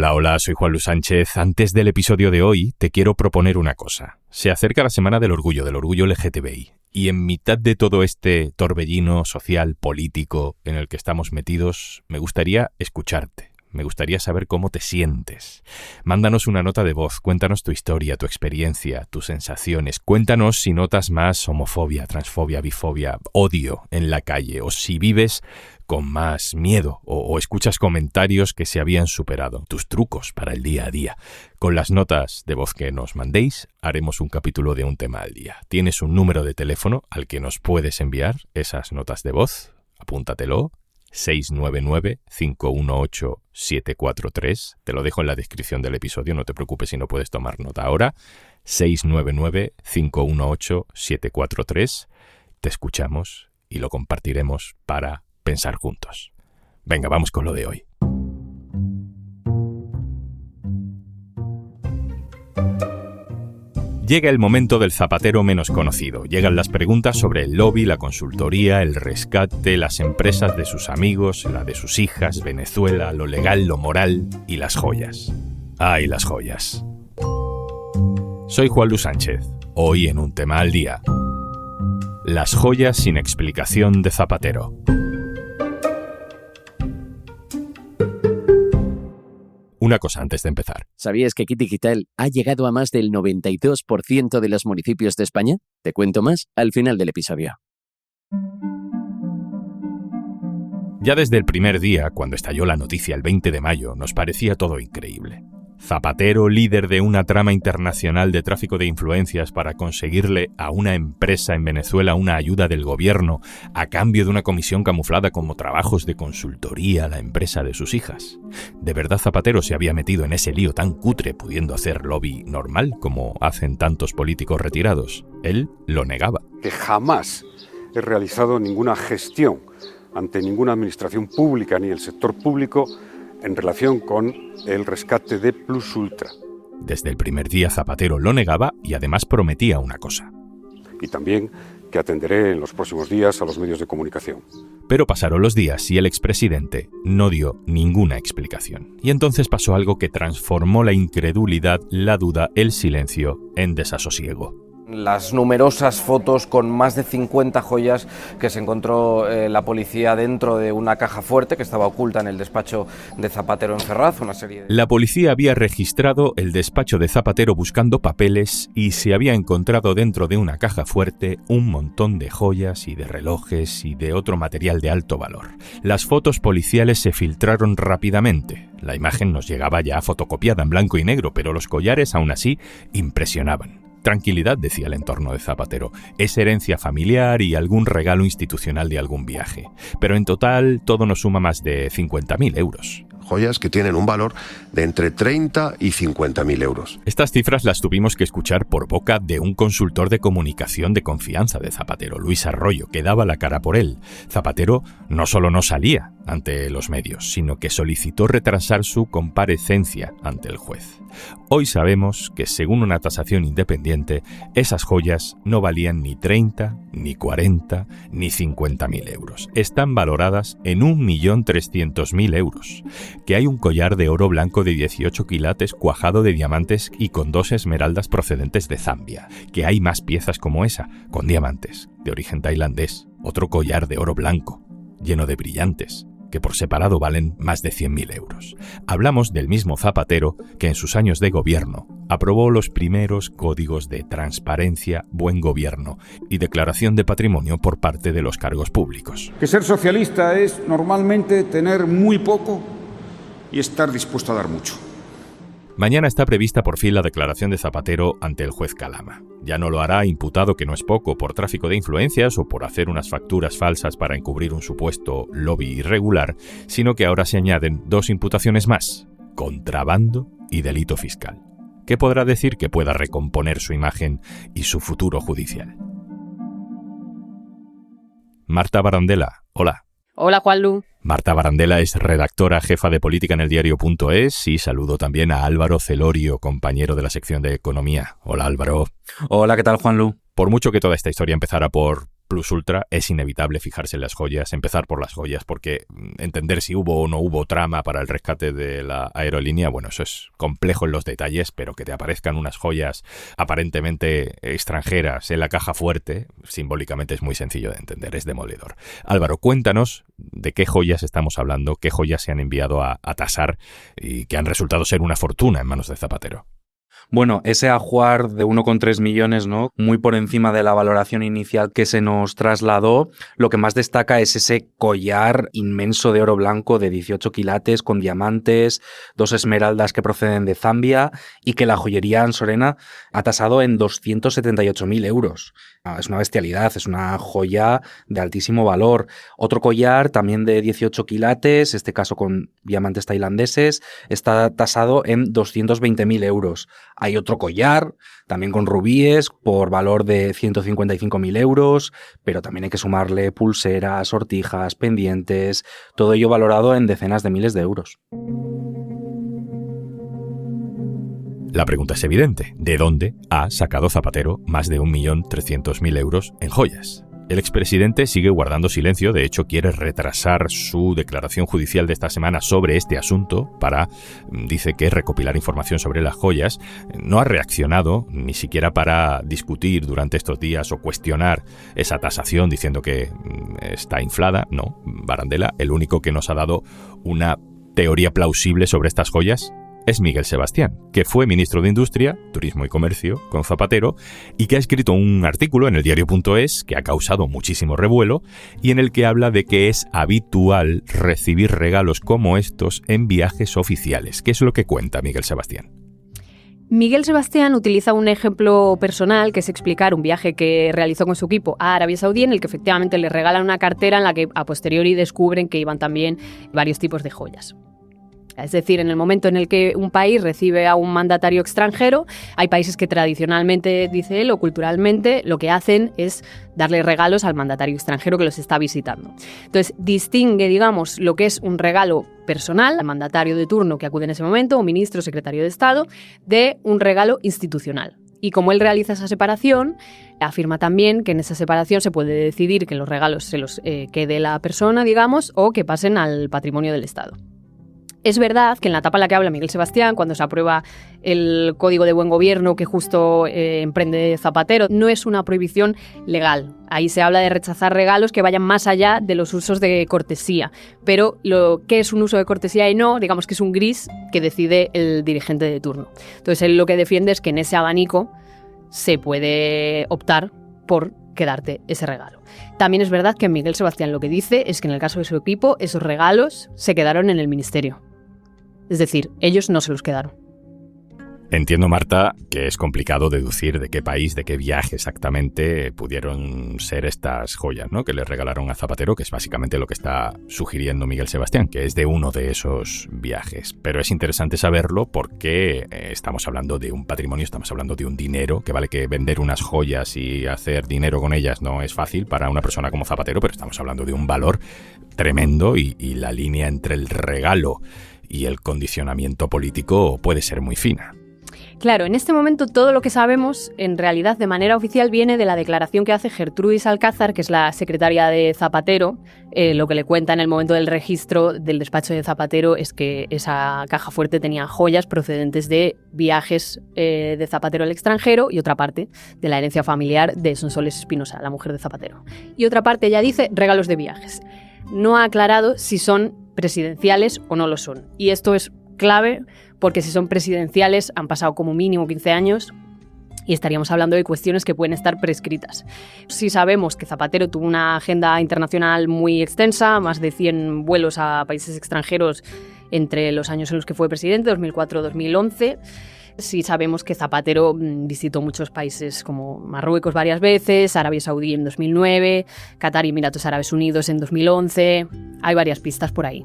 Hola, soy Juan Luis Sánchez. Antes del episodio de hoy, te quiero proponer una cosa. Se acerca la Semana del Orgullo LGTBI. Y en mitad de todo este torbellino social, político en el que estamos metidos, me gustaría escucharte. Me gustaría saber cómo te sientes. Mándanos una nota de voz, cuéntanos tu historia, tu experiencia, tus sensaciones. Cuéntanos si notas más homofobia, transfobia, bifobia, odio en la calle, o si vives con más miedo o escuchas comentarios que se habían superado. Tus trucos para el día a día. Con las notas de voz que nos mandéis, haremos un capítulo de un tema al día. Tienes un número de teléfono al que nos puedes enviar esas notas de voz. Apúntatelo. 699-518-743. Te lo dejo en la descripción del episodio, no te preocupes si no puedes tomar nota ahora. 699-518-743. Te escuchamos y lo compartiremos para pensar juntos. Venga, vamos con lo de hoy. Llega el momento del zapatero menos conocido. Llegan las preguntas sobre el lobby, la consultoría, el rescate, las empresas de sus amigos, la de sus hijas, Venezuela, lo legal, lo moral y las joyas. ¡Ay, las joyas! Soy Juan Luis Sánchez. Hoy en un tema al día. Las joyas sin explicación de Zapatero. Una cosa antes de empezar. ¿Sabías que Kit Digital ha llegado a más del 92% de los municipios de España? Te cuento más al final del episodio. Ya desde el primer día, cuando estalló la noticia el 20 de mayo, nos parecía todo increíble. Zapatero, líder de una trama internacional de tráfico de influencias para conseguirle a una empresa en Venezuela una ayuda del gobierno a cambio de una comisión camuflada como trabajos de consultoría a la empresa de sus hijas. ¿De verdad Zapatero se había metido en ese lío tan cutre pudiendo hacer lobby normal como hacen tantos políticos retirados? Él lo negaba. Que jamás he realizado ninguna gestión ante ninguna administración pública ni el sector público en relación con el rescate de Plus Ultra. Desde el primer día Zapatero lo negaba y además prometía una cosa. Y también que atenderé en los próximos días a los medios de comunicación. Pero pasaron los días y el expresidente no dio ninguna explicación. Y entonces pasó algo que transformó la incredulidad, la duda, el silencio en desasosiego. Las numerosas fotos con más de 50 joyas que se encontró la policía dentro de una caja fuerte que estaba oculta en el despacho de Zapatero en Ferraz, una serie de... La policía había registrado el despacho de Zapatero buscando papeles y se había encontrado dentro de una caja fuerte un montón de joyas y de relojes y de otro material de alto valor. Las fotos policiales se filtraron rápidamente. La imagen nos llegaba ya fotocopiada en blanco y negro, pero los collares aún así impresionaban. Tranquilidad, decía el entorno de Zapatero, es herencia familiar y algún regalo institucional de algún viaje. Pero en total todo nos suma más de 50.000 euros. Joyas que tienen un valor de entre 30 y 50.000 euros. Estas cifras las tuvimos que escuchar por boca de un consultor de comunicación de confianza de Zapatero, Luis Arroyo, que daba la cara por él. Zapatero no solo no salía ante los medios, sino que solicitó retrasar su comparecencia ante el juez. Hoy sabemos que, según una tasación independiente, esas joyas no valían ni 30, ni 40, ni 50.000 euros. Están valoradas en 1.300.000 euros. Que hay un collar de oro blanco de 18 quilates cuajado de diamantes y con 2 esmeraldas procedentes de Zambia. Que hay más piezas como esa, con diamantes, de origen tailandés. Otro collar de oro blanco, lleno de brillantes, que por separado valen más de 100.000 euros. Hablamos del mismo Zapatero que en sus años de gobierno aprobó los primeros códigos de transparencia, buen gobierno y declaración de patrimonio por parte de los cargos públicos. Que ser socialista es normalmente tener muy poco y estar dispuesto a dar mucho. Mañana está prevista por fin la declaración de Zapatero ante el juez Calama. Ya no lo hará imputado, que no es poco, por tráfico de influencias o por hacer unas facturas falsas para encubrir un supuesto lobby irregular, sino que ahora se añaden 2 imputaciones más: contrabando y delito fiscal. ¿Qué podrá decir que pueda recomponer su imagen y su futuro judicial? Marta Barandela, hola. Hola, Juanlu. Marta Barandela es redactora jefa de política en eldiario.es y saludo también a Álvaro Celorio, compañero de la sección de Economía. Hola, Álvaro. Hola, ¿qué tal, Juanlu? Por mucho que toda esta historia empezara por plus ultra, es inevitable fijarse en las joyas, empezar por las joyas, porque entender si hubo o no hubo trama para el rescate de la aerolínea, bueno, eso es complejo en los detalles, pero que te aparezcan unas joyas aparentemente extranjeras en la caja fuerte, simbólicamente es muy sencillo de entender, es demoledor. Álvaro, cuéntanos de qué joyas estamos hablando, qué joyas se han enviado a tasar y que han resultado ser una fortuna en manos de Zapatero. Bueno, ese ajuar de 1,3 millones, ¿no? Muy por encima de la valoración inicial que se nos trasladó, lo que más destaca es ese collar inmenso de oro blanco de 18 quilates con diamantes, 2 esmeraldas que proceden de Zambia y que la joyería Ansorena ha tasado en 278.000 euros. Es una bestialidad, es una joya de altísimo valor. Otro collar también de 18 quilates, este caso con diamantes tailandeses, está tasado en 220.000 euros. Hay otro collar, también con rubíes, por valor de 155.000 euros, pero también hay que sumarle pulseras, sortijas, pendientes, todo ello valorado en decenas de miles de euros. La pregunta es evidente. ¿De dónde ha sacado Zapatero más de 1.300.000 euros en joyas? El expresidente sigue guardando silencio, de hecho quiere retrasar su declaración judicial de esta semana sobre este asunto para, dice que recopilar información sobre las joyas. No ha reaccionado ni siquiera para discutir durante estos días o cuestionar esa tasación diciendo que está inflada. No, barandela. El único que nos ha dado una teoría plausible sobre estas joyas es Miguel Sebastián, que fue ministro de Industria, Turismo y Comercio con Zapatero y que ha escrito un artículo en el diario.es que ha causado muchísimo revuelo y en el que habla de que es habitual recibir regalos como estos en viajes oficiales. ¿Qué es lo que cuenta Miguel Sebastián? Miguel Sebastián utiliza un ejemplo personal, que es explicar un viaje que realizó con su equipo a Arabia Saudí, en el que efectivamente le regalan una cartera en la que a posteriori descubren que iban también varios tipos de joyas. Es decir, en el momento en el que un país recibe a un mandatario extranjero, hay países que tradicionalmente, dice él, o culturalmente, lo que hacen es darle regalos al mandatario extranjero que los está visitando. Entonces, distingue, digamos, lo que es un regalo personal al mandatario de turno que acude en ese momento, o ministro, secretario de Estado, de un regalo institucional. Y como él realiza esa separación, afirma también que en esa separación se puede decidir que los regalos se los quede la persona, digamos, o que pasen al patrimonio del Estado. Es verdad que en la etapa en la que habla Miguel Sebastián, cuando se aprueba el Código de Buen Gobierno que justo emprende Zapatero, no es una prohibición legal. Ahí se habla de rechazar regalos que vayan más allá de los usos de cortesía. Pero lo que es un uso de cortesía y no, digamos que es un gris que decide el dirigente de turno. Entonces él lo que defiende es que en ese abanico se puede optar por quedarte ese regalo. También es verdad que Miguel Sebastián lo que dice es que en el caso de su equipo, esos regalos se quedaron en el ministerio. Es decir, ellos no se los quedaron. Entiendo, Marta, que es complicado deducir de qué país, de qué viaje exactamente pudieron ser estas joyas, ¿no?, que le regalaron a Zapatero, que es básicamente lo que está sugiriendo Miguel Sebastián, que es de uno de esos viajes. Pero es interesante saberlo porque estamos hablando de un patrimonio, estamos hablando de un dinero, que vale que vender unas joyas y hacer dinero con ellas no es fácil para una persona como Zapatero, pero estamos hablando de un valor tremendo y la línea entre el regalo y el condicionamiento político puede ser muy fina. Claro, en este momento todo lo que sabemos, en realidad de manera oficial, viene de la declaración que hace Gertrudis Alcázar, que es la secretaria de Zapatero. Lo que le cuenta en el momento del registro del despacho de Zapatero es que esa caja fuerte tenía joyas procedentes de viajes de Zapatero al extranjero y otra parte de la herencia familiar de Sonsoles Espinosa, la mujer de Zapatero. Y otra parte, ella dice, regalos de viajes. No ha aclarado si son presidenciales o no lo son. Y esto es clave porque si son presidenciales han pasado como mínimo 15 años y estaríamos hablando de cuestiones que pueden estar prescritas. Sí sabemos que Zapatero tuvo una agenda internacional muy extensa, más de 100 vuelos a países extranjeros entre los años en los que fue presidente, 2004-2011. Sí sabemos que Zapatero visitó muchos países como Marruecos varias veces, Arabia Saudí en 2009, Qatar y Emiratos Árabes Unidos en 2011. Hay varias pistas por ahí.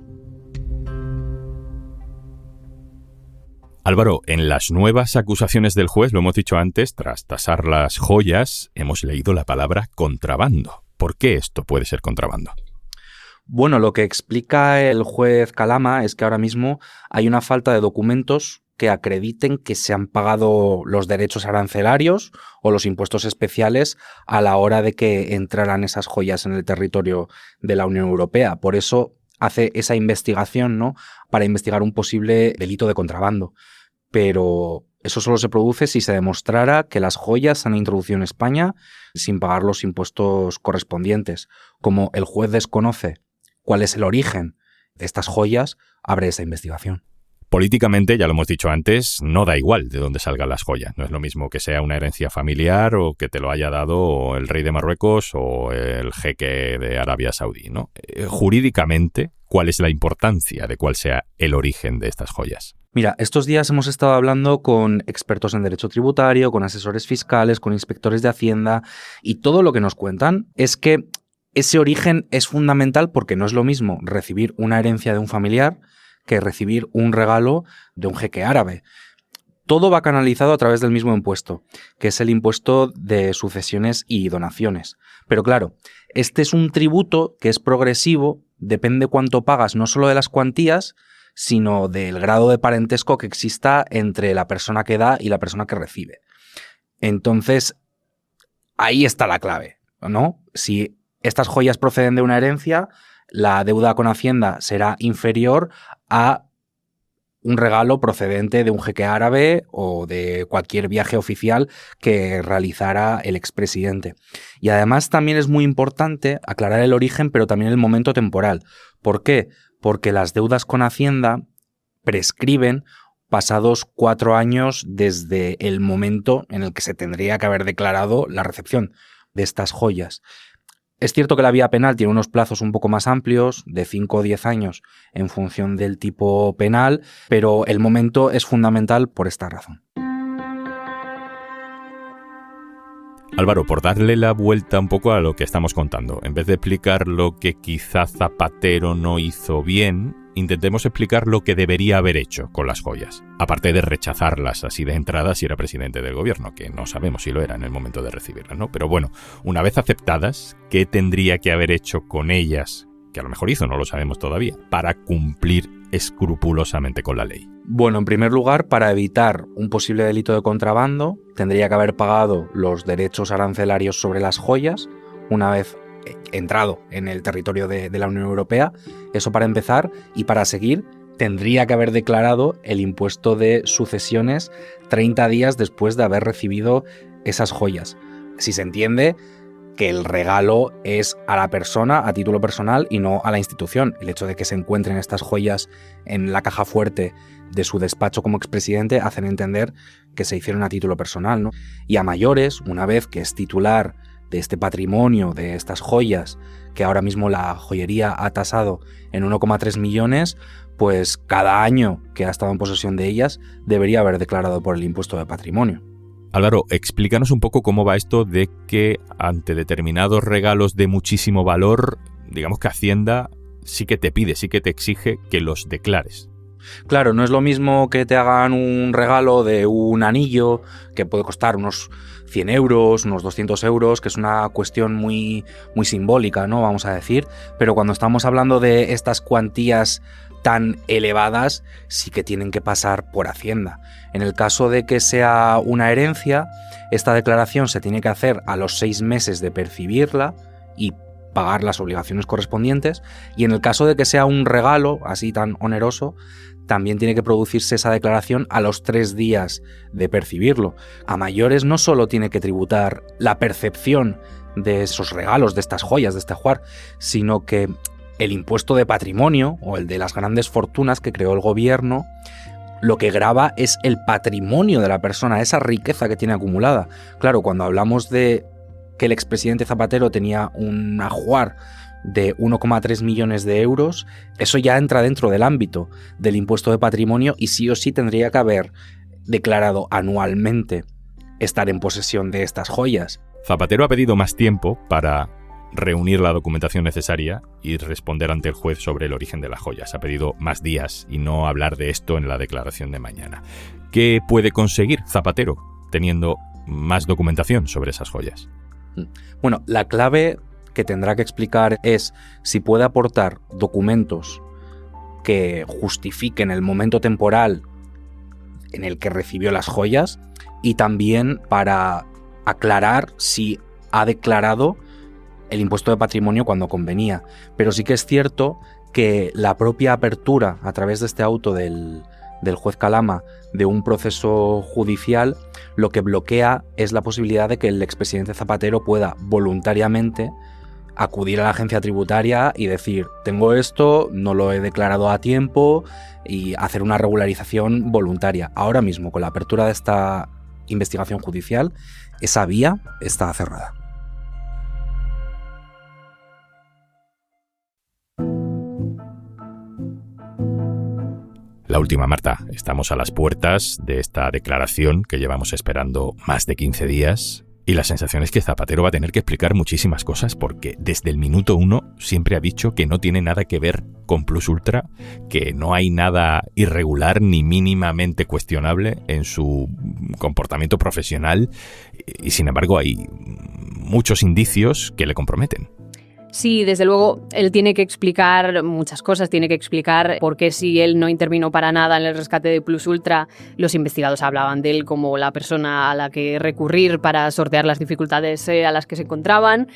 Álvaro, en las nuevas acusaciones del juez, lo hemos dicho antes, tras tasar las joyas, hemos leído la palabra contrabando. ¿Por qué esto puede ser contrabando? Bueno, lo que explica el juez Calama es que ahora mismo hay una falta de documentos que acrediten que se han pagado los derechos arancelarios o los impuestos especiales a la hora de que entraran esas joyas en el territorio de la Unión Europea. Por eso hace esa investigación, ¿no?, para investigar un posible delito de contrabando. Pero eso solo se produce si se demostrara que las joyas se han introducido en España sin pagar los impuestos correspondientes. Como el juez desconoce cuál es el origen de estas joyas, abre esa investigación. Políticamente, ya lo hemos dicho antes, no da igual de dónde salgan las joyas. No es lo mismo que sea una herencia familiar o que te lo haya dado el rey de Marruecos o el jeque de Arabia Saudí, ¿no? Jurídicamente, ¿cuál es la importancia de cuál sea el origen de estas joyas? Mira, estos días hemos estado hablando con expertos en derecho tributario, con asesores fiscales, con inspectores de Hacienda, y todo lo que nos cuentan es que ese origen es fundamental porque no es lo mismo recibir una herencia de un familiar que recibir un regalo de un jeque árabe. Todo va canalizado a través del mismo impuesto, que es el impuesto de sucesiones y donaciones. Pero claro, este es un tributo que es progresivo, depende cuánto pagas, no solo de las cuantías, sino del grado de parentesco que exista entre la persona que da y la persona que recibe. Entonces, ahí está la clave, ¿no? Si estas joyas proceden de una herencia, la deuda con Hacienda será inferior a un regalo procedente de un jeque árabe o de cualquier viaje oficial que realizara el expresidente. Y además también es muy importante aclarar el origen, pero también el momento temporal. ¿Por qué? Porque las deudas con Hacienda prescriben pasados 4 años desde el momento en el que se tendría que haber declarado la recepción de estas joyas. Es cierto que la vía penal tiene unos plazos un poco más amplios, de 5 o 10 años en función del tipo penal, pero el momento es fundamental por esta razón. Álvaro, por darle la vuelta un poco a lo que estamos contando, en vez de explicar lo que quizá Zapatero no hizo bien, intentemos explicar lo que debería haber hecho con las joyas, aparte de rechazarlas así de entrada si era presidente del gobierno, que no sabemos si lo era en el momento de recibirlas, ¿no? Pero bueno, una vez aceptadas, ¿qué tendría que haber hecho con ellas, que a lo mejor hizo, no lo sabemos todavía, para cumplir escrupulosamente con la ley? Bueno, en primer lugar, para evitar un posible delito de contrabando, tendría que haber pagado los derechos arancelarios sobre las joyas una vez entrado en el territorio de la Unión Europea. Eso para empezar, y para seguir tendría que haber declarado el impuesto de sucesiones 30 días después de haber recibido esas joyas. Si se entiende que el regalo es a la persona a título personal y no a la institución. El hecho de que se encuentren estas joyas en la caja fuerte de su despacho como expresidente hacen entender que se hicieron a título personal, ¿no? Y a mayores, una vez que es titular de este patrimonio, de estas joyas, que ahora mismo la joyería ha tasado en 1,3 millones, pues cada año que ha estado en posesión de ellas debería haber declarado por el impuesto de patrimonio. Álvaro, explícanos un poco cómo va esto de que ante determinados regalos de muchísimo valor, digamos que Hacienda sí que te pide, sí que te exige que los declares. Claro, no es lo mismo que te hagan un regalo de un anillo que puede costar unos 100 euros, unos 200 euros, que es una cuestión muy simbólica, ¿no? Vamos a decir, pero cuando estamos hablando de estas cuantías tan elevadas, sí que tienen que pasar por Hacienda. En el caso de que sea una herencia, esta declaración se tiene que hacer a los 6 meses de percibirla y pagar las obligaciones correspondientes, y en el caso de que sea un regalo así tan oneroso, también tiene que producirse esa declaración a los 3 días de percibirlo. A mayores no solo tiene que tributar la percepción de esos regalos, de estas joyas, de este ajuar, sino que el impuesto de patrimonio o el de las grandes fortunas que creó el gobierno, lo que grava es el patrimonio de la persona, esa riqueza que tiene acumulada. Claro, cuando hablamos de que el expresidente Zapatero tenía un ajuar de 1,3 millones de euros, eso ya entra dentro del ámbito del impuesto de patrimonio y sí o sí tendría que haber declarado anualmente estar en posesión de estas joyas. Zapatero ha pedido más tiempo para reunir la documentación necesaria y responder ante el juez sobre el origen de las joyas. Ha pedido más días y no hablar de esto en la declaración de mañana. ¿Qué puede conseguir Zapatero teniendo más documentación sobre esas joyas? Bueno, la clave que tendrá que explicar es si puede aportar documentos que justifiquen el momento temporal en el que recibió las joyas y también para aclarar si ha declarado el impuesto de patrimonio cuando convenía. Pero sí que es cierto que la propia apertura a través de este auto del juez Calama de un proceso judicial lo que bloquea es la posibilidad de que el expresidente Zapatero pueda voluntariamente acudir a la agencia tributaria y decir, tengo esto, no lo he declarado a tiempo, y hacer una regularización voluntaria. Ahora mismo, con la apertura de esta investigación judicial, esa vía está cerrada. La última, Marta. Estamos a las puertas de esta declaración que llevamos esperando más de 15 días y la sensación es que Zapatero va a tener que explicar muchísimas cosas porque desde el minuto 1 siempre ha dicho que no tiene nada que ver con Plus Ultra, que no hay nada irregular ni mínimamente cuestionable en su comportamiento profesional y sin embargo hay muchos indicios que le comprometen. Sí, desde luego, él tiene que explicar muchas cosas, tiene que explicar por qué si él no intervino para nada en el rescate de Plus Ultra, los investigados hablaban de él como la persona a la que recurrir para sortear las dificultades a las que se encontraban.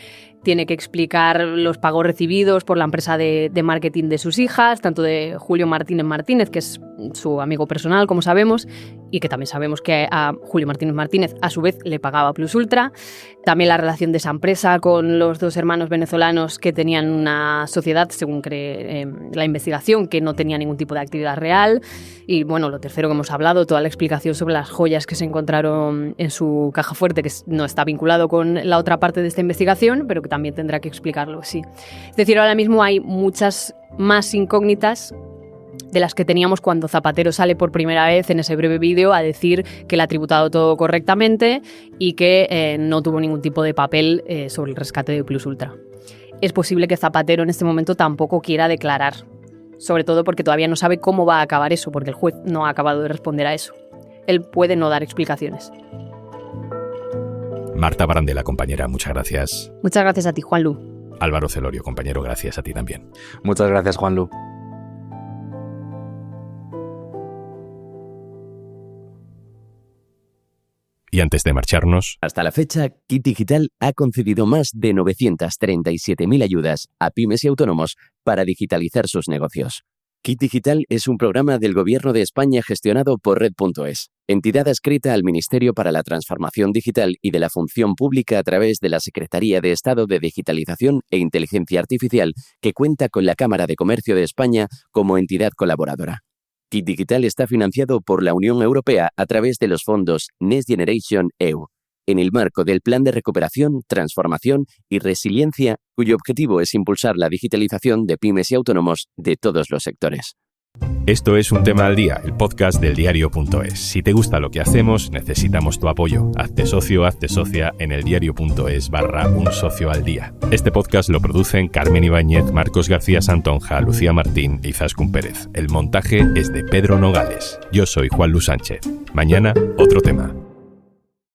Tiene que explicar los pagos recibidos por la empresa de marketing de sus hijas, tanto de Julio Martínez Martínez, que es su amigo personal, como sabemos, y que también sabemos que a Julio Martínez Martínez a su vez le pagaba Plus Ultra. También la relación de esa empresa con los dos hermanos venezolanos que tenían una sociedad, según cree la investigación, que no tenía ningún tipo de actividad real. Y bueno, lo tercero que hemos hablado, toda la explicación sobre las joyas que se encontraron en su caja fuerte, que no está vinculado con la otra parte de esta investigación, pero que también tendrá que explicarlo, sí. Es decir, ahora mismo hay muchas más incógnitas de las que teníamos cuando Zapatero sale por primera vez en ese breve vídeo a decir que él ha tributado todo correctamente y que no tuvo ningún tipo de papel sobre el rescate de Plus Ultra. Es posible que Zapatero en este momento tampoco quiera declarar, sobre todo porque todavía no sabe cómo va a acabar eso, porque el juez no ha acabado de responder a eso. Él puede no dar explicaciones. Marta Barandela, compañera, muchas gracias. Muchas gracias a ti, Juanlu. Álvaro Celorio, compañero, gracias a ti también. Muchas gracias, Juanlu. Y antes de marcharnos... Hasta la fecha, Kit Digital ha concedido más de 937.000 ayudas a pymes y autónomos para digitalizar sus negocios. Kit Digital es un programa del Gobierno de España gestionado por Red.es, entidad adscrita al Ministerio para la Transformación Digital y de la Función Pública a través de la Secretaría de Estado de Digitalización e Inteligencia Artificial, que cuenta con la Cámara de Comercio de España como entidad colaboradora. Kit Digital está financiado por la Unión Europea a través de los fondos Next Generation EU, en el marco del Plan de Recuperación, Transformación y Resiliencia, cuyo objetivo es impulsar la digitalización de pymes y autónomos de todos los sectores. Esto es Un Tema al Día, el podcast del diario.es. Si te gusta lo que hacemos, necesitamos tu apoyo. Hazte socio, hazte socia en eldiario.es/Un Socio al Día. Este podcast lo producen Carmen Ibáñez, Marcos García Santonja, Lucía Martín y Izaskun Pérez. El montaje es de Pedro Nogales. Yo soy Juanlu Sánchez. Mañana, otro tema.